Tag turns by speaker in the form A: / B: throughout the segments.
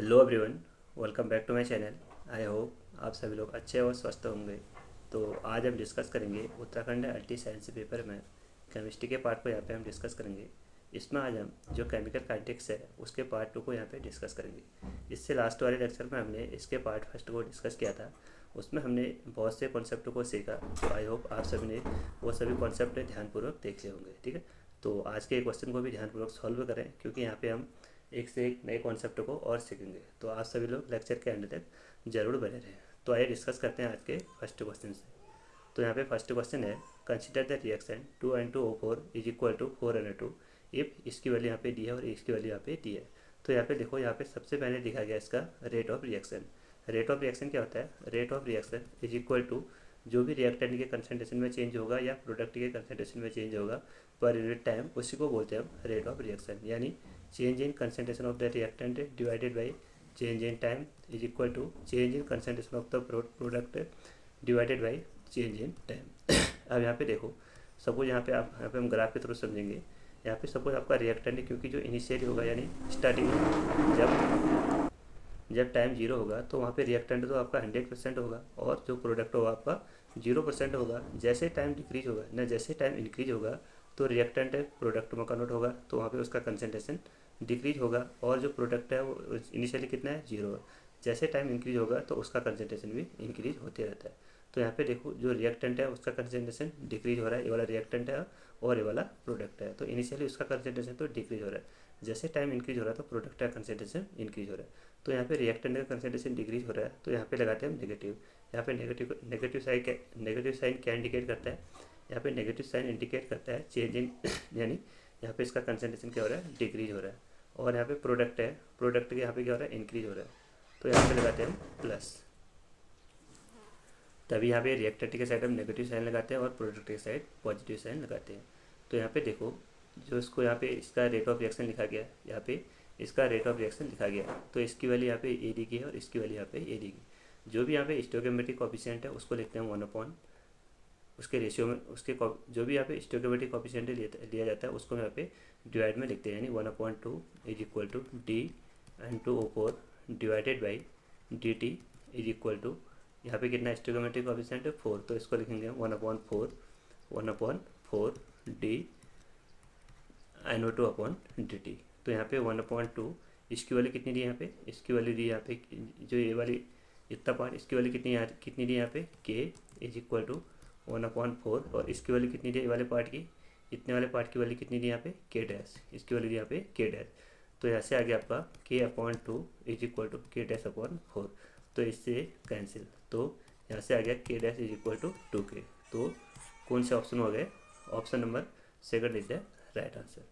A: Hello everyone, welcome back to my channel. I hope आप सभी लोग अच्छे और स्वस्थ होंगे। तो आज हम डिस्कस करेंगे उत्तराखंड अल्टी साइंस पेपर में केमिस्ट्री के पार्ट को यहाँ पे हम डिस्कस करेंगे। इसमें आज हम जो केमिकल काइनेटिक्स है उसके पार्ट 2 को यहाँ पे डिस्कस करेंगे। इससे लास्ट वाले लेक्चर में हमने इसके पार्ट फर्स्ट को डिस्कस किया था। उसमें हमने बहुत से कॉन्सेप्ट को सीखा। तो आई होप आप सभी ने वो सभी कॉन्सेप्ट ध्यानपूर्वक देख लिए होंगे। ठीक है, तो आज के क्वेश्चन को भी ध्यानपूर्वक सॉल्व करें, क्योंकि यहाँ पे हम एक से एक नए कॉन्सेप्ट को और सीखेंगे। तो आप सभी लोग लेक्चर के एंड तक जरूर बने रहें। तो आइए डिस्कस करते हैं आज के फर्स्ट क्वेश्चन से। तो यहाँ पे फर्स्ट क्वेश्चन है, consider the reaction 2N2O4 is equal to 4Na2 if इसकी वैल्यू यहाँ पे दी है और इसकी वैल्यू यहाँ पे दी है। तो यहाँ पे देखो, यहाँ पे सबसे पहले लिखा गया इसका rate of reaction. Rate of reaction क्या होता है? Rate of reaction is equal to जो भी रिएक्टेंट के कंसंट्रेशन में चेंज होगा या प्रोडक्ट के कंसंट्रेशन में चेंज होगा पर यूनिट टाइम, उसी को बोलते हैं हम रेट ऑफ रिएक्शन। यानी change in concentration of the reactant divided by change in time is equal to change in concentration of the product divided by change in time. अब यहाँ पे देखो, सपोज यहाँ पे हम ग्राफ के थ्रू समझेंगे। यहाँ पे सपोज आपका रिएक्टेंट है, क्योंकि जो इनिशियली होगा यानी स्टार्टिंग में जब टाइम जीरो होगा तो वहाँ पे रिएक्टेंट तो आपका 100% होगा और जो प्रोडक्ट होगा आपका 0% होगा। जैसे टाइम डिक्रीज होगा ना, जैसे टाइम इंक्रीज होगा तो रिएक्टेंट प्रोडक्ट में कन्वर्ट होगा, तो वहाँ पे उसका कंसंट्रेशन डिक्रीज होगा। और जो प्रोडक्ट है वो इनिशियली कितना है, 0 है। जैसे टाइम इंक्रीज होगा तो उसका कंसंट्रेशन भी इंक्रीज होते रहता है। तो यहाँ पे देखो, जो रिएक्टेंट है उसका कंसंट्रेशन डिक्रीज हो रहा है, ये वाला रिएक्टेंट है और ये वाला प्रोडक्ट है। तो इनिशियली उसका कंसंट्रेशन तो डिक्रीज हो रहा है, जैसे टाइम इंक्रीज हो रहा है तो प्रोडक्ट का कंसंट्रेशन इंक्रीज हो रहा है। तो यहाँ पे रिएक्टेंट का कंसंट्रेशन डिक्रीज हो रहा है, तो यहाँ पे लगाते हैं हम नेगेटिव। यहाँ पे नेगेटिव साइन क्या इंडिकेट करता है? यहाँ पे नेगेटिव साइन इंडिकेट करता है चेंज इन यानी यहाँ पे इसका कंसंट्रेशन क्या हो रहा है, डिक्रीज हो रहा है। और यहाँ पे प्रोडक्ट है, प्रोडक्ट के यहाँ पे क्या हो रहा है, इंक्रीज हो रहा है। तो यहाँ पे लगाते हैं हम प्लस। तभी यहाँ पे रिएक्टेंट के साइड हम नेगेटिव साइन लगाते हैं और प्रोडक्ट के साइड पॉजिटिव साइन लगाते हैं। तो यहाँ पे देखो, जो इसको यहाँ पे इसका रेट ऑफ रिएक्शन लिखा गया, यहाँ पे इसका रेट ऑफ रिएक्शन लिखा गया, तो इसकी वैल्यू यहाँ पे ए डी की है और इसकी वैल्यू यहाँ पे ए डी की। जो भी यहाँ पे स्टोइकोमेट्रिक कोएफिशिएंट है उसको लिखते हैं 1 अपॉन उसके रेशियो में, उसके जो भी यहाँ पे स्टोइकोमेट्रिक कोएफिशिएंट लिया जाता है उसको यहाँ पे डिवाइड में लिखते हैं, यानी 1/2 is equal to D N2O4 divided by dt is equal to, यहाँ पे कितना स्टोइकोमेट्रिक कोएफिशिएंट है 4, तो इसको लिखेंगे 1/4 DNO2/dt। तो यहाँ पे 1/2 इसकी वैल्यू कितनी दी, यहाँ पे इसकी वैल्यू दी, यहाँ पे जो ये वाली इतना पार्ट, इसकी वैल्यू कितनी दी यहाँ पे k इज इक्वल टू 1/4, और इसकी वैल्यू कितनी दी ये वाले पार्ट की, इतने वाले पार्ट की वैल्यू कितनी दी यहाँ पे k डैश, इसकी वैल्यू दी यहाँ पे k डैश। तो यहाँ से आ गया आपका k/2 is equal to k dash upon 4। तो इससे कैंसिल, तो यहाँ से आ गया k dash is equal to 2k। तो कौन से ऑप्शन हो गए? Option number second is the right answer.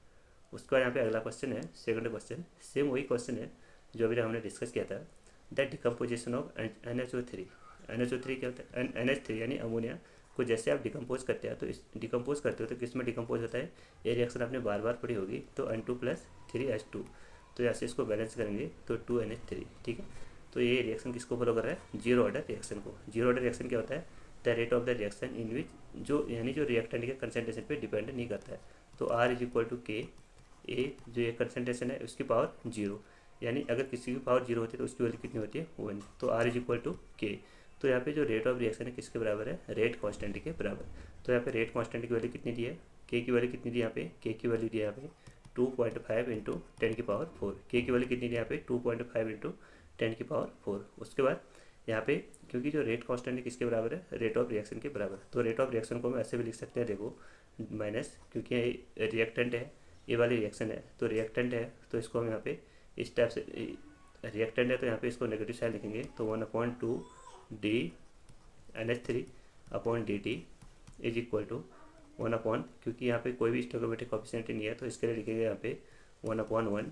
A: उसके बाद यहाँ पे अगला क्वेश्चन है, सेकंड क्वेश्चन, सेम वही क्वेश्चन है जो अभी हमने डिस्कस किया था। The decomposition of NHO3। NHO3 क्या होता है? NH3 यानी अमोनिया को जैसे आप डिकम्पोज करते हैं, तो इस डिकम्पोज करते हो तो किस में डिकम्पोज होता है? ये रिएक्शन आपने बार बार पढ़ी होगी। तो N2+3H2, तो यहाँ से इसको बैलेंस करेंगे तो 2NH3। ठीक है, तो ये रिएक्शन किसको फॉलो कर रहा है? जीरो ऑर्डर रिएक्शन को। जीरो ऑर्डर रिएक्शन क्या होता है? The rate of the reaction in which, जो यानी जो रिएक्टेंट के कंसंट्रेशन पे डिपेंड नहीं करता है। तो R इज इक्वल टू के, ए जो ये कंसंट्रेशन है उसकी पावर 0, यानी अगर किसी की पावर 0 होती है तो उसकी वैल्यू कितनी होती है? 1। तो R इज इक्वल टू के। तो यहाँ पे जो रेट ऑफ रिएक्शन है किसके बराबर है? रेट कांस्टेंट के बराबर। तो यहाँ पे रेट कांस्टेंट की वैल्यू कितनी दी है? के की वैल्यू कितनी दी यहाँ पे? के की वैल्यू दी है यहाँ पे 2.5 इंटू 10⁴। के की वैल्यू कितनी दी यहाँ पे? 2.5 इंटू 10⁴। उसके बाद यहाँ पे क्योंकि जो रेट कांस्टेंट है किसके बराबर है? रेट ऑफ रिएक्शन के बराबर। तो रेट ऑफ रिएक्शन को हम ऐसे भी लिख सकते हैं, देखो माइनस, क्योंकि ये रिएक्टेंट है, ये वाली रिएक्शन है तो रिएक्टेंट है, तो इसको हम यहाँ पे इस टाइप से, रिएक्टेंट है तो यहाँ पे इसको नेगेटिव साइन लिखेंगे। तो 1/2 DNH3/dt इज इक्वल टू 1 क्योंकि यहाँ पे कोई भी स्टोइकोमेट्रिक कोएफिशिएंट नहीं है तो इसके लिए लिखेंगे यहाँ पे 1/1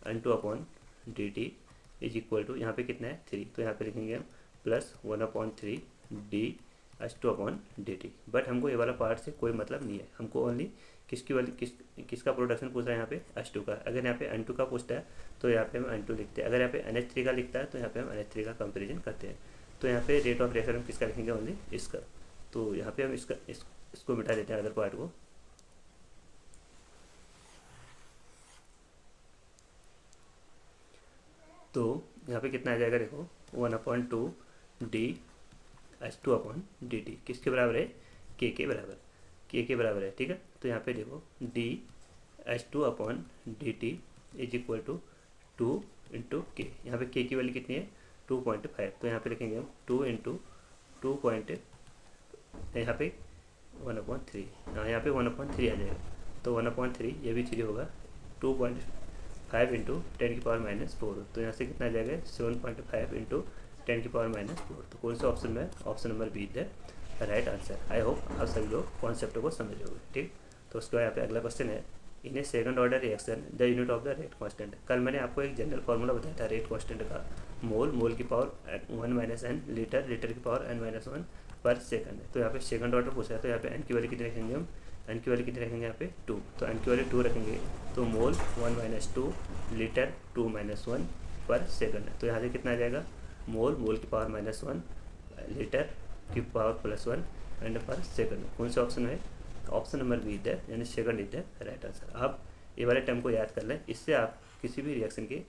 A: DN2/dt इज इक्वल टू, यहाँ पे कितना है 3, तो यहाँ पे लिखेंगे हम प्लस 1/3 DH2/dt। बट हमको ये वाला पार्ट से कोई मतलब नहीं है, हमको ओनली किसकी वाली किसका प्रोडक्शन पूछ रहा है यहाँ पे? H2 का। अगर यहाँ पे N2 का पूछता है तो यहाँ पे हम N2 लिखते हैं, अगर यहाँ पे NH3 का लिखता है तो यहाँ पे हम NH3 का कंपेरिजन करते हैं। तो यहाँ पे रेट ऑफ रिएक्शन हम किसका लिखेंगे? ओनली इसका। तो यहाँ पे हम इसको मिटा देते हैं अदर पार्ट को। तो यहाँ पे कितना आ जाएगा देखो, 1/2 dH2/dt किसके बराबर है, के बराबर, के बराबर है, ठीक है। तो यहाँ पे देखो dH2/dt is equal to 2 into के, यहाँ पे के की वैल्यू कितनी है 2.5, तो यहाँ पे लिखेंगे हम 2 इंटू 2 पॉइंट, यहाँ पे 1/3, हाँ यहाँ पे 1/3 आ जाएगा, तो 1/3 ये भी 3 होगा, 2.5 इंटू 10⁻⁴, तो यहाँ से कितना आ जाएगा 7.5 इंटू 10⁻⁴। तो कौन सा ऑप्शन में, option number be the right answer. I hope आप सभी लोग कॉन्सेप्ट को समझ लोगे, ठीक। तो उसके बाद यहाँ पे अगला क्वेश्चन है, in a second order reaction the unit of the rate constant. कल मैंने आपको एक जनरल फार्मूला बताया था रेट कांस्टेंट का, मोल की पावर 1 - n, लीटर की पावर n-1 पर सेकंड। तो यहाँ पे सेकंड ऑर्डर पूछा है, तो यहाँ पे एन की वैल्यू कितनी रखेंगे हम, एन की वैल्यू कितनी रखेंगे यहाँ पे 2, तो एन की वैल्यू 2 रखेंगे, तो मोल 1 - 2, लीटर 2 - 1 पर सेकंड है। तो यहाँ से कितना आ जाएगा, मोल की पावर -1, लीटर की पावर +1 एंड पर सेकंड। कौन सा ऑप्शन है, ऑप्शन नंबर बी है, यानी second is the right answer. आप ये वाले टर्म को याद कर लें, इससे आप किसी भी रिएक्शन के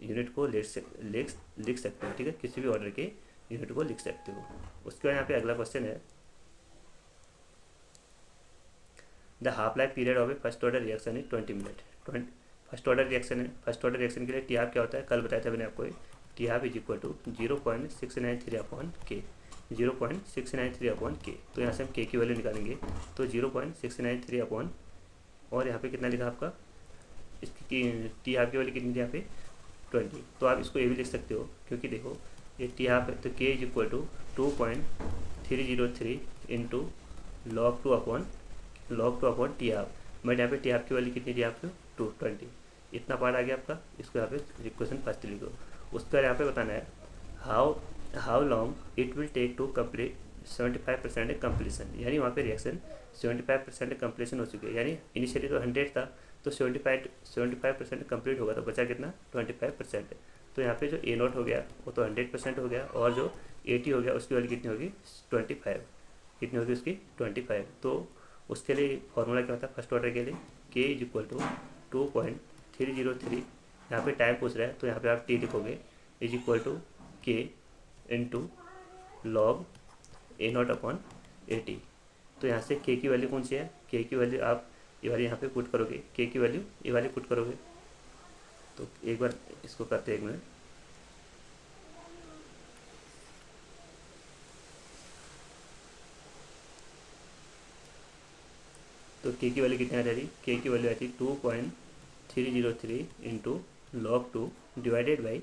A: यूनिट को लिख सकते हो, ठीक है, किसी भी ऑर्डर के यूनिट को लिख सकते हो। उसके बाद यहाँ पे अगला क्वेश्चन है, the half life period of A first order reaction is 20 minute. First order reaction है, फर्स्ट ऑर्डर रिएक्शन के लिए टी हाफ क्या होता है, कल बताया था मैंने आपको, T half is equal to 0.693/k, 0.693/k। तो यहाँ से हम के की वैल्यू निकालेंगे, तो 0.693 और यहाँ पे कितना लिखा आपका, इसकी टी हाफ की वैल्यू कितनी थी यहाँ पे 20। तो आप इसको ये भी लिख सकते हो, क्योंकि देखो ये टी हाफ है, तो k is equal to 2.303 into log 2 T half. But यहाँ पे टी हाफ की वैल्यू कितनी थी आपको 220, इतना पार्ट आ गया आपका, इसको यहाँ पे इक्वेशन फर्स्ट लिखो। उसके बाद यहाँ पे बताना है how long it will take to complete 75% completion, यानी वहाँ पे रिएक्शन 75% कम्प्लीसन हो चुकी है, यानी इनिशियली तो 100 था, तो 75% कम्प्लीट होगा, तो बचा कितना 25%। तो यहाँ पे जो A0 हो गया वो तो 100% हो गया, और जो 80 हो गया उसकी वैल्यू कितनी होगी 25, कितनी होगी उसकी 25। तो उसके लिए फॉर्मूला क्या होता है फर्स्ट ऑर्डर के लिए, के इज इक्वल टू 2.303, यहाँ पे टाइम पूछ रहा है तो यहाँ पे आप टी लिखोगे, इज इक्वल टू के इंटू लॉग A0/80। तो यहाँ से के की वैल्यू कौन सी है, के की वैल्यू आप ये वाली यहाँ पे पुट करोगे, के की वैल्यू ये वाली पुट करोगे। तो एक बार इसको करते हैं, 1 मिनट। तो के की वैल्यू कितनी आ रही, के की वैल्यू आती 2.303 into log 2 divided by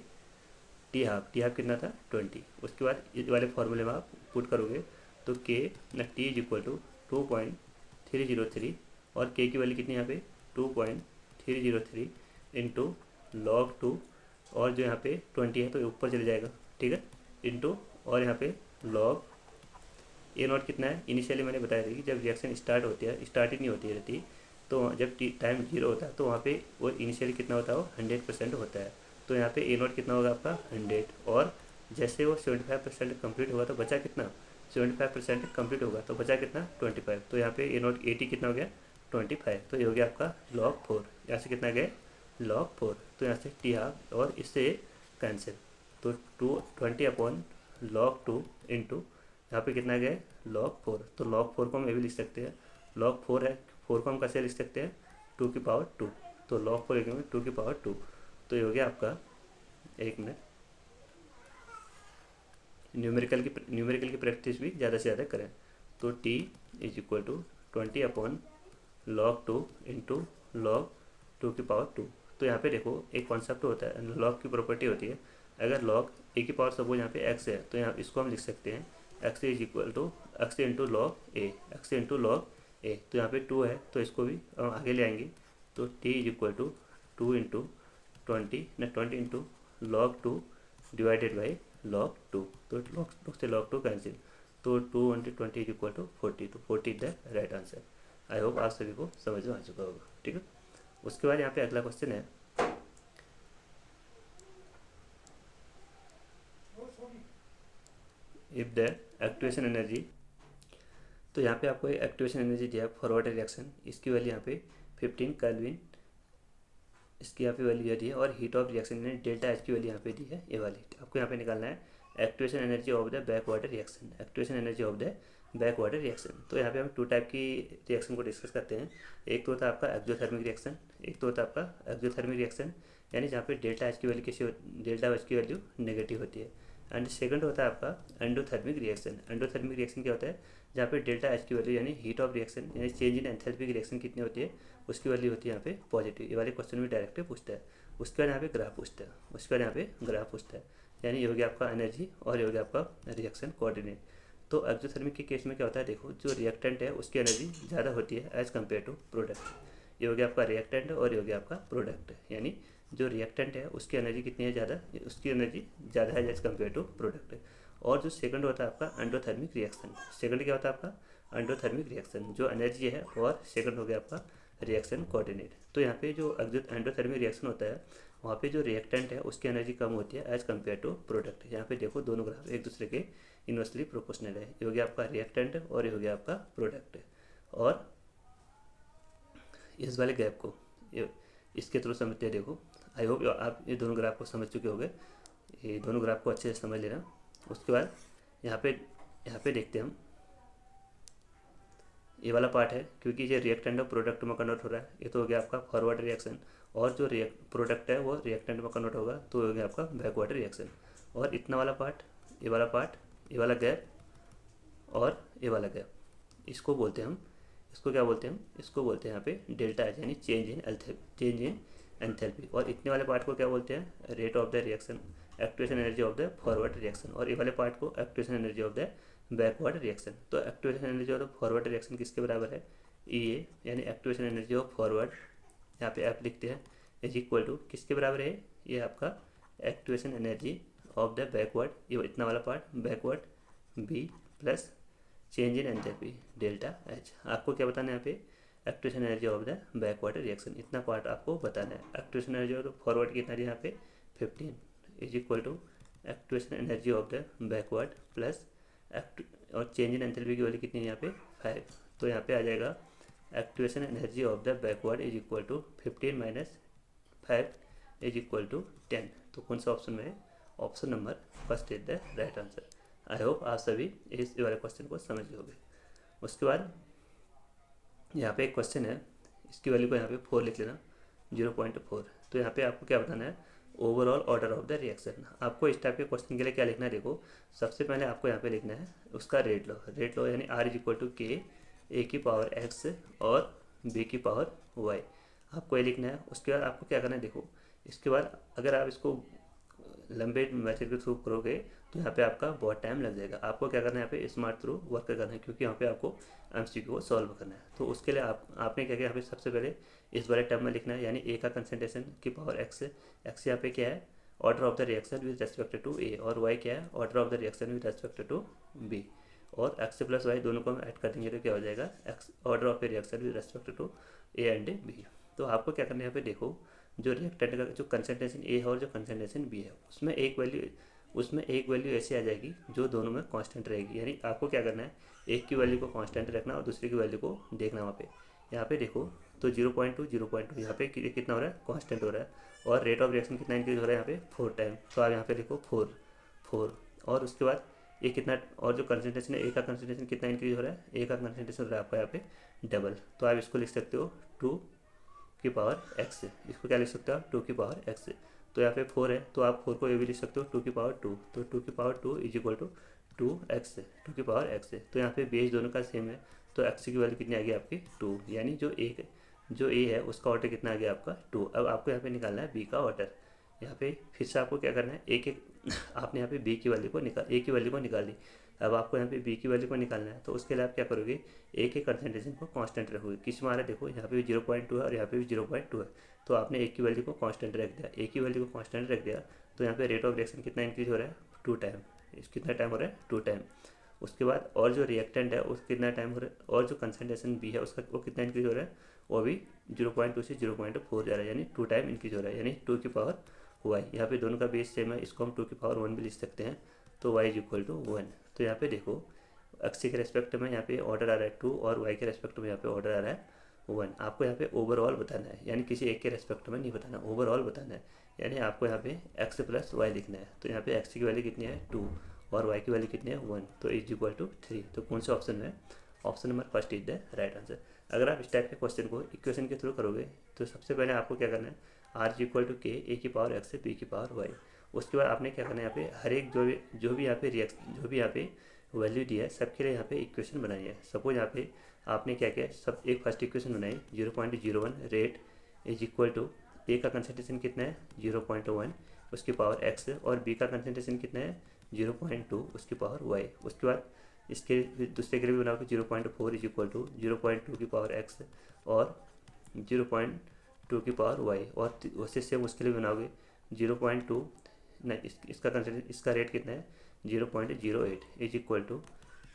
A: T half कितना था 20। उसके बाद इस वाले फॉर्मूले में आप पुट करोगे, तो के ना टी इज इक्वल टू 2.303 और के की वैल्यू कितनी यहाँ पे 2.303 इंटू log 2, और जो यहाँ पे 20 है तो ऊपर चले जाएगा, ठीक है, इंटू, और यहाँ पे log A0 कितना है, इनिशियली मैंने बताया था कि जब रिएक्शन स्टार्ट होती है, स्टार्ट ही नहीं होती रहती, तो जब टाइम 0 होता है तो वहाँ पे वो इनिशियली कितना होता है वो 100% होता है। तो यहाँ पे A0 कितना होगा आपका 100, और जैसे वो 75% कम्प्लीट होगा तो बचा कितना 75% कम्प्लीट होगा तो बचा कितना 25। तो यहाँ पे A0 80 कितना हो गया 25, तो ये हो गया आपका log 4, यहाँ से कितना गया log 4। तो यहाँ से टी हाफ और इससे कैंसिल, तो 20/log 2 इंटू यहाँ पे कितना गया log 4। तो log 4 को हम ये भी लिख सकते हैं, log 4 है, 4 को हम कैसे लिख सकते हैं 2⁻², तो log 4 लिखेंगे 2⁻²। तो ये हो गया आपका, 1 मिनट, न्यूमेरिकल की प्रैक्टिस भी ज़्यादा से ज़्यादा करें। तो t is equal to 20/log 2 into log 2⁻²। तो यहाँ पे देखो एक कॉन्सेप्ट होता है, लॉग की प्रॉपर्टी होती है, अगर लॉग ए की पावर सपोज यहाँ पे x है तो यहाँ इसको हम लिख सकते हैं x is equal to x into log A, x into log A. तो यहाँ पे 2 है तो इसको भी हम आगे ले आएंगे, तो t is equal to 2 into 20 into log 2 divided by log 2। तो log से log 2 कैंसिल, तो 2 इंटू 20 इज इक्वल टू 40, तो 40 is the right answer. I hope आप सभी को समझ में आ चुका होगा, ठीक है। उसके बाद यहाँ पे अगला क्वेश्चन है, इफ द एक्टिवेशन एनर्जी, तो यहाँ पे आपको एक्टिवेशन एनर्जी दिया फॉरवर्ड रिएक्शन, इसकी वैल्यू यहाँ पे 15 केल्विन इसकी यहाँ पे वैल्यू दी है, और हीट ऑफ रिएक्शन यानी डेल्टा एच की वैल्यू यहाँ पे दी है ये वाली। आपको यहाँ पे निकालना है activation energy of the back water reaction, activation energy of the back water reaction. तो यहाँ पे हम टू टाइप की रिएक्शन को डिस्कस करते हैं। एक तो होता है आपका एक्सोथर्मिक रिएक्शन, एक तो होता है आपका एक्सोथर्मिक रिएक्शन यानी जहाँ पे डेल्टा एच की वैल्यू कैसी डेल्टा एच की वैल्यू नेगेटिव होती है। एंड सेकंड होता है आपका एंडोथर्मिक रिएक्शन। एंडोथर्मिक रिएक्शन क्या होता है, जहाँ पे डेल्टा एच की वैल्यू यानी हीट ऑफ रिएक्शन यानी चेंज इन एंथैल्पी की रिएक्शन कितनी होती है, उसकी वैल्यू होती है यहाँ पे पॉजिटिव। ये वाले क्वेश्चन में डायरेक्ट पूछता है। उसके बाद यहाँ पे ग्राफ पूछता है, उसके बाद यहाँ पे ग्राफ पूछता है, यानी ये हो गया आपका एनर्जी और ये हो गया आपका रिएक्शन कोऑर्डिनेट। तो एक्सोथर्मिक के केस में क्या होता है, देखो जो रिएक्टेंट है उसकी एनर्जी ज़्यादा होती है एज़ कम्पेयर टू प्रोडक्ट। ये हो गया आपका रिएक्टेंट और ये हो गया आपका प्रोडक्ट, यानी जो रिएक्टेंट है उसकी एनर्जी कितनी है ज़्यादा, उसकी एनर्जी ज़्यादा है एज कम्पेयर टू प्रोडक्ट। और जो सेकंड होता है आपका एंडोथर्मिक रिएक्शन। सेकंड क्या होता है आपका एंडोथर्मिक रिएक्शन, जो एनर्जी है, और सेकंड हो गया आपका रिएक्शन कोऑर्डिनेट। तो यहाँ पे जो एंडोथर्मिक रिएक्शन होता है वहाँ पे जो रिएक्टेंट है उसकी एनर्जी कम होती है एज कम्पेयर टू प्रोडक्ट। यहाँ पे देखो दोनों ग्राफ एक दूसरे के इन्वर्सली प्रोपोर्शनल है। ये हो गया आपका रिएक्टेंट और ये हो गया आपका प्रोडक्ट। और इस वाले गैप को इसके थ्रू समझते हैं। देखो आई होप आप ये दोनों ग्राफ को समझ चुके होंगे, ये दोनों ग्राफ को अच्छे से समझ लेना। उसके बाद यहाँ पे देखते हैं हम ये वाला पार्ट है, क्योंकि ये रिएक्टेंट और प्रोडक्ट में कन्वर्ट हो रहा है। ये तो हो गया आपका फॉरवर्ड रिएक्शन, और जो प्रोडक्ट है वो रिएक्टेंट में कन्वर्ट होगा तो हो गया आपका बैकवर्ड रिएक्शन। और इतना वाला पार्ट, ये वाला पार्ट, ये वाला गैप और ये वाला गैप, इसको बोलते हैं हम, इसको क्या बोलते हैं हम, इसको बोलते हैं यहाँ पे डेल्टा एच यानी चेंज इन एंथैल्पी। और इतने वाले पार्ट को क्या बोलते हैं, rate of the reaction, activation energy of the forward reaction. और ये वाले पार्ट को activation energy of the backward reaction. तो activation energy of forward reaction किसके बराबर है, ई ए, यानी एक्टिवेशन एनर्जी ऑफ फॉरवर्ड, यहाँ पे आप लिखते हैं, इज इक्वल टू किसके बराबर है, ये आपका activation energy of the backward, ये इतना वाला part backward B plus change in enthalpy delta H. आपको क्या बताना है यहाँ पे, activation energy of the backward reaction, इतना पार्ट आपको बताना है। एक्टिवेशन एनर्जी ऑफ फॉरवर्ड कितना है यहाँ पे 15 is equal to activation energy of the backward plus और चेंज इन एंथैल्पी की वैल्यू कितनी है यहाँ पे 5। तो यहाँ पे आ जाएगा activation energy of the backward is equal to 15 minus 5 is equal to 10। तो कौन सा ऑप्शन में है, option number first is the right answer. I hope आप सभी इस वाले क्वेश्चन को समझ लोगे। उसके बाद यहाँ पे एक क्वेश्चन है, इसकी वैल्यू को यहाँ पे 4 लिख लेना, 0.4। तो यहाँ पे आपको क्या बताना है, overall order of the reaction. आपको इस टाइप के क्वेश्चन के लिए क्या लिखना है, देखो सबसे पहले आपको यहाँ पे लिखना है उसका रेट लॉ यानी R इज इक्वल टू के ए की पावर एक्स और बी की पावर वाई, आपको ये लिखना है। उसके बाद आपको क्या करना है, देखो इसके बाद अगर आप इसको लंबे मेथड के थ्रू करोगे तो यहाँ पे आपका बहुत टाइम लग जाएगा। आपको क्या करना है, यहाँ पे स्मार्ट थ्रू वर्क करना है, क्योंकि यहाँ पे आपको एमसीक्यू को सॉल्व करना है। तो उसके लिए आपने क्या किया, यहाँ पे सबसे पहले इस वाले टर्म में लिखना है, यानी ए का कंसंट्रेशन की पावर एक्स, एक्स यहाँ पे क्या है order of the reaction with respect to A, और वाई क्या है order of the reaction with respect to B. और एक्स प्लस वाई दोनों को हम ऐड कर देंगे तो क्या हो जाएगा, X order of the reaction with respect to A and B. तो आपको क्या करना है, यहाँ पे देखो जो रिएक्टेंट का जो कंसंट्रेशन ए है और जो कंसंट्रेशन बी है उसमें एक वैल्यू ऐसी आ जाएगी जो दोनों में कांस्टेंट रहेगी। यानी आपको क्या करना है, एक की वैल्यू को कांस्टेंट रखना और दूसरे की वैल्यू को देखना वहाँ पे। यहाँ पे देखो तो 0.2 यहाँ पे कितना हो रहा है, कांस्टेंट हो रहा है। और रेट ऑफ रिएक्शन कितना इंक्रीज हो रहा है यहाँ पे 4 टाइम, तो आप यहाँ पे लिखो 4। और उसके बाद ये कितना, और जो कंसंट्रेशन है ए का कंसंट्रेशन कितना इंक्रीज हो रहा है, ए का कंसंट्रेशन हो रहा है आपका यहाँ पे डबल, तो आप इसको लिख सकते हो 2 की पावर एक्स। इसको क्या लिख सकते हो आप 2 की पावर एक्स। तो यहाँ पे 4 है तो आप 4 को ये भी लिख सकते हो 2 की पावर 2, तो 2 की power 2 is equal to 2x, 2 की पावर x। तो यहाँ पे बेस दोनों का सेम है, तो x की वैल्यू कितनी आ गई आपकी 2, यानी जो a है उसका ऑर्डर कितना आ गया आपका 2। अब आपको यहाँ पे निकालना है b का ऑर्डर। यहाँ पे फिर से आपको क्या करना है, आपने यहाँ पे b की वैल्यू को a की वैल्यू को निकाल ली। अब आपको यहाँ पे b की वैल्यू को निकालना है, तो उसके लिए आप क्या करोगे, a के कंसंट्रेशन को कांस्टेंट रखोगे। किस में आ रहा है, देखो यहाँ पे भी 0.2 है और यहाँ पे भी 0.2 है, तो आपने a की वैल्यू को कांस्टेंट रख दिया। a की वैल्यू को कांस्टेंट रख दिया तो यहाँ पे रेट ऑफ रिएक्शन कितना इंक्रीज हो रहा है 2 टाइम। कितना टाइम हो रहा है 2 टाइम। उसके बाद और जो रिएक्टेंट है उसका कितना टाइम हो रहा है, और जो कंसंट्रेशन बी है उसका वो कितना इंक्रीज हो रहा है, वो भी 0.2 से 0.4 जा रहा है, यानी 2 टाइम इंक्रीज हो रहा है, यानी 2 की पावर वाई। यहाँ पे दोनों का बेस सेम है, इसको हम 2 की पावर 1 भी लिख सकते हैं, तो y इज इक्वल टू 1। तो यहाँ पे देखो एक्स के रेस्पेक्ट में यहाँ पे ऑर्डर आ रहा है 2 और y के रेस्पेक्ट में यहाँ पे ऑर्डर आ रहा है 1। आपको यहाँ पे ओवरऑल बताना है, यानी किसी एक के रेस्पेक्ट में नहीं बताना, ओवरऑल बताना है। यानी आपको यहाँ पे x प्लस वाई लिखना है। तो यहाँ पे x की वैल्यू कितनी है 2 और y की वैल्यू कितनी है 1, तो इज इक्वल टू 3। तो कौन से ऑप्शन में? Option number first is the right answer. अगर आप इस टाइप के क्वेश्चन को इक्वेशन के थ्रू करोगे तो सबसे पहले आपको क्या करना है, आर इज इक्वल टू के ए की पावर एक्स बी की पावर वाई। उसके बाद आपने क्या करना है, यहाँ पे हर एक जो भी यहाँ पे जो भी यहाँ पे वैल्यू दिया है सबके लिए यहाँ पे इक्वेशन बनाई है। सपोज यहाँ पे आपने क्या किया, सब एक फर्स्ट इक्वेशन बनाई 0.01 रेट इज इक्वल टू ए का कंसंट्रेशन कितना है 0.1 उसकी पावर एक्स, और बी का कंसंट्रेशन कितना है 0.2 उसकी पावर वाई। उसके बाद इसके दूसरे के लिए भी बनाओगे 0.4 इज इक्वल टू 0.2 की पावर एक्स और 0.2 की पावर वाई, और वैसे सेम उसके लिए बनाओगे 0.2 नहीं, इसका रेट कितना है 0.08 इज इक्वल टू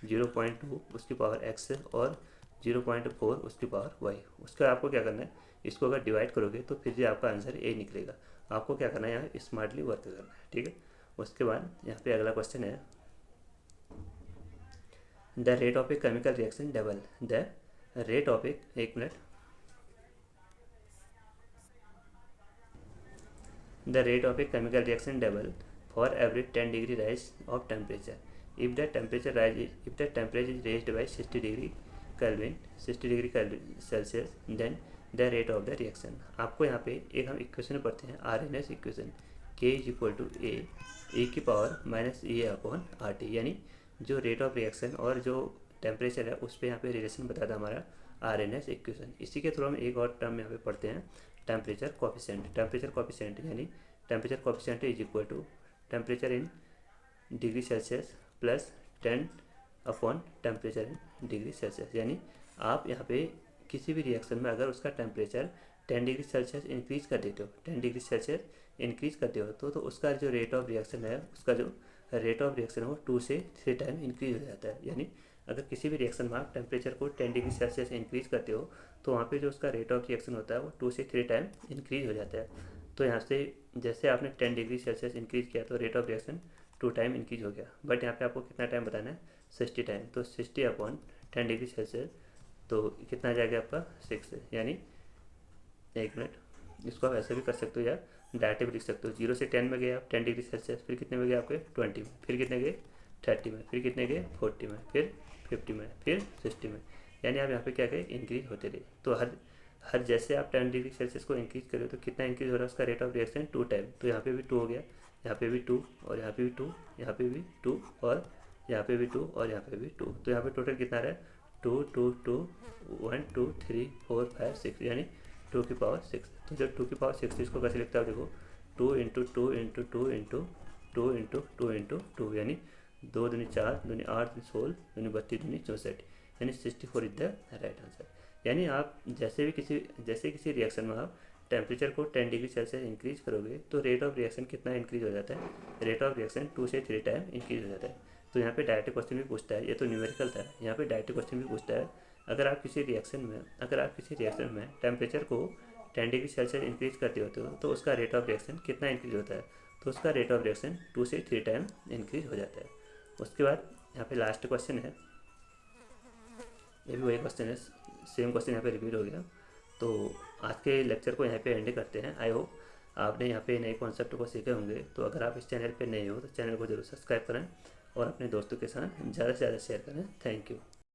A: 0.2 उसकी पावर एक्स और 0.4 उसकी पावर वाई। उसका आपको क्या करना है, इसको अगर डिवाइड करोगे तो फिर जो आपका आंसर ए निकलेगा। आपको क्या करना है, यहाँ स्मार्टली वर्क करना है, ठीक है। उसके बाद यहाँ पे अगला क्वेश्चन है, the rate of a chemical reaction double the rate of एक minute, the rate of a chemical reaction double for every 10 degree rise of temperature. If the temperature is raised by 60 degree Kelvin, 60 degree Celsius, then the rate of the reaction. आपको यहाँ पे एक हम equation पढ़ते हैं RNS equation, K is equal to A की power minus A upon R T, यानी जो रेट ऑफ रिएक्शन और जो टेम्परेचर है उस पर यहाँ पे रिलेशन बताता है हमारा RNS इक्वेशन। इसी के थ्रू हम एक और टर्म यहाँ पे पढ़ते हैं टेम्परेचर कोफिशिएंट। टेम्परेचर कोफिशिएंट यानी temperature coefficient is equal to temperature in degree Celsius plus 10 upon temperature in degree Celsius. यानी आप यहाँ पे किसी भी रिएक्शन में अगर उसका टेम्परेचर 10 डिग्री सेल्सियस इंक्रीज कर देते हो, 10 डिग्री सेल्सियस इंक्रीज करते हो तो उसका जो रेट ऑफ रिएक्शन है, उसका जो रेट ऑफ रिएक्शन है वो 2 से 3 टाइम इंक्रीज हो जाता है। यानी अगर किसी भी रिएक्शन में आप टेम्परेचर को 10 डिग्री सेल्सियस इंक्रीज करते हो तो वहाँ पे जो उसका रेट ऑफ रिएक्शन होता है वो 2 से 3 टाइम इंक्रीज हो जाता है। तो यहाँ से जैसे आपने 10 डिग्री सेल्सियस इंक्रीज किया तो rate of reaction 2 time increase हो गया। बट यहाँ पे आपको कितना टाइम बताना है 60 टाइम, तो 60 अपॉन 10 डिग्री सेल्सियस तो कितना आ जाएगा आपका 6, यानी एक मिनट, इसको आप ऐसे भी कर सकते हो या डायरेक्ट भी लिख सकते हो। 0 से 10 में गए आप 10 डिग्री सेल्सियस, फिर कितने में गए आपके 20 में, फिर कितने गए 30 में, फिर कितने गए 40 में, फिर 50 में, फिर 60 में। यानी आप यहाँ पे क्या करें इंक्रीज होते रहे। तो हर जैसे आप 10 डिग्री सेल्सियस को इंक्रीज करें तो कितना इंक्रीज हो रहा है उसका रेट ऑफ रिएक्शन 2 टाइम। तो यहाँ पे भी 2 हो गया, यहाँ पे भी 2 और यहाँ पे भी 2, यहाँ पे भी 2 और यहाँ पे भी 2 और यहाँ पे भी 2। तो यहाँ पे टोटल कितना रहा है 2 2 2 1 2 3 4 5 6, यानी 2 की पावर 6। तो जब 2 की पावर 6 इसको कैसे लिखता है देखो, 2 into 2 into 2 into 2 into 2 into 2, यानी 2 दूनी 4 दूनी 8 दूनी 16 दूनी 32 दूनी 64, यानी 64 इज द राइट आंसर। यानी आप जैसे किसी रिएक्शन में आप टेम्परेचर को 10 डिग्री सेल्सियस इंक्रीज करोगे तो रेट ऑफ रिएक्शन कितना इंक्रीज हो जाता है, रेट ऑफ रिएक्शन 2 से 3 टाइम इंक्रीज हो जाता है। तो यहाँ पे डायरेक्ट क्वेश्चन भी पूछता है, ये तो न्यूमेरिकल था, यहाँ पे डायरेक्ट क्वेश्चन भी पूछता है अगर आप किसी रिएक्शन में टेम्परेचर को 10 डिग्री सेल्सियस इंक्रीज करते होते हो तो उसका रेट ऑफ रिएक्शन कितना इंक्रीज होता है, तो उसका रेट ऑफ रिएक्शन 2 से 3 टाइम इंक्रीज हो जाता है। उसके बाद यहाँ पे लास्ट क्वेश्चन है, ये भी वही क्वेश्चन है, सेम क्वेश्चन यहाँ पे रिपीट हो गया। तो आज के लेक्चर को यहाँ पे एंड करते हैं। आई होप आपने यहाँ पे नए कॉन्सेप्ट को सीखे होंगे। तो अगर आप इस चैनल पे नए हो तो चैनल को जरूर सब्सक्राइब करें और अपने दोस्तों के साथ ज़्यादा से ज़्यादा शेयर करें। Thank you.